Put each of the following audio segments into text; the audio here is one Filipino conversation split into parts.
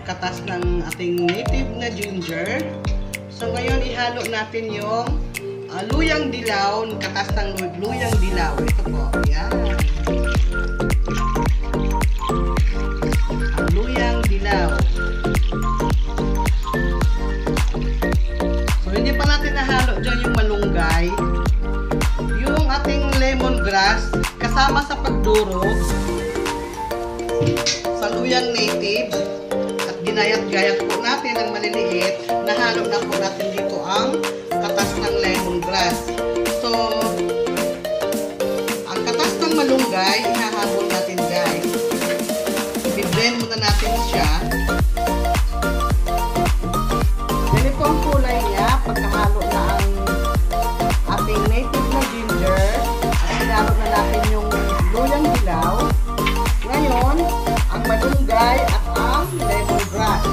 Katas ng ating native na ginger. So ngayon ihalo natin yung luyang dilaw, katas ng luyang dilaw. Ito po, yan. Ang luyang dilaw. So hindi pa natin nahalo dyan yung malunggay. Yung ating lemongrass kasama sa pagdurog sa luyang native. Ginayat-gayat po natin ang maliliit. Nahalo na po natin dito ang katas ng lemongrass. So, ang katas ng malunggay, ihahabol natin guys. I-blend muna natin siya. Ganito ang kulay niya pagkahalo na ang ating native na ginger. At hinalo na natin yung luyang dilaw. Ngayon, ang malunggay at ang lemongrass.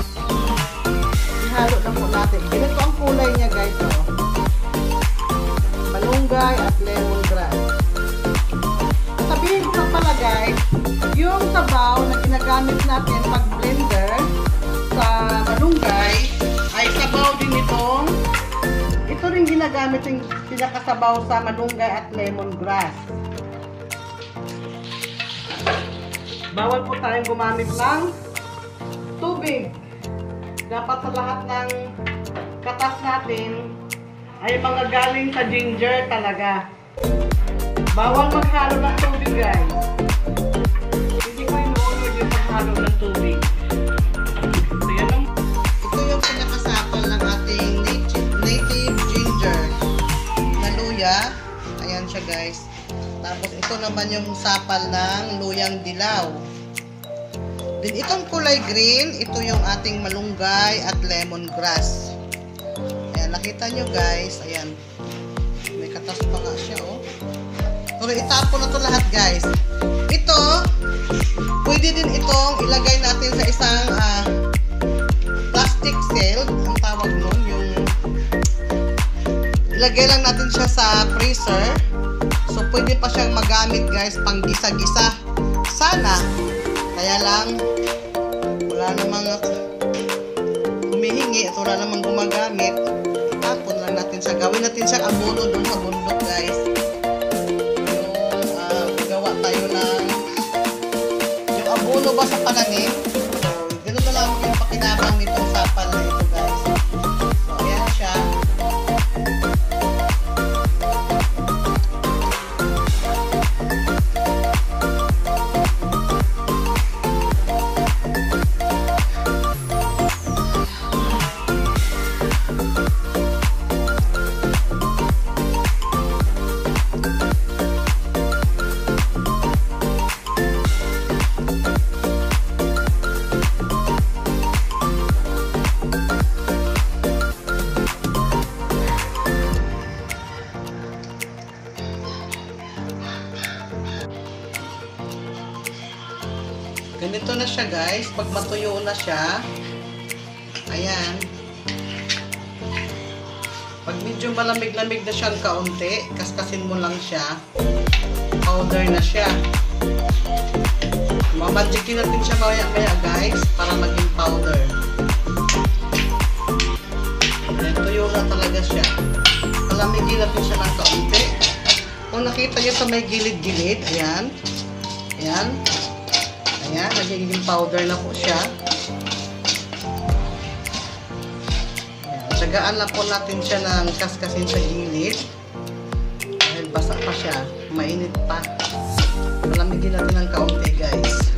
Ihalo na po natin. Ganito ang kulay niya guys. Oh. Malunggay at lemongrass. Sabihin ko na pala guys, yung sabaw na ginagamit natin pag blender sa malunggay ay sabaw din itong ito rin ginagamit yung pinakasabaw sa malunggay at lemongrass. Bawal po tayong gumamit ng tubig. Dapat sa lahat ng katas natin ay mga galing sa ginger talaga. Bawal maghalo ng tubig guys. Hindi ko inuunod yung paghalo ng tubig. So, yan ito yung pinakasapal ng ating native ginger na luya. Ayan siya guys. Tapos ito naman yung sapal ng luyang dilaw. Then itong kulay green, ito yung ating malunggay at lemongrass. Ayan, nakita nyo guys. Ayan. May katas pa nga siya oh. So itapon na to lahat guys. Ito, pwede din itong ilagay natin sa isang plastic shell. Ang tawag nun, yung ilagay lang natin siya sa freezer. So, pwede pa siyang magamit guys, pang gisa-gisa. Sana. Kaya lang, wala namang humihingi at wala namang gumagamit. Tapon lang natin siya. Gawin natin siyang abono dun sa bundok guys. Yung gawa tayo ng yung abono ba sa pananim. So, ganun na lang yung pakinabang nitong sapal na ito guys. So, ayan siya. Ganito na siya guys. Pag matuyo na siya, ayan. Pag medyo malamig-lamig na siyang kaunti, kaskasin mo lang siya. Powder powder na siya. Mamagicin natin siya maya-maya guys para maging powder. Ayan, tuyo na talaga siya. Palamigin natin siya ng kaunti. Kung nakita nyo sa may gilid-gilid, ayan. Ayan. Ayan, nagiging powder na po siya. Ayan, tsagaan lang po natin siya ng kaskasin sa gilid. Dahil basa pa siya, mainit pa. Palamigin natin ng kaunti guys.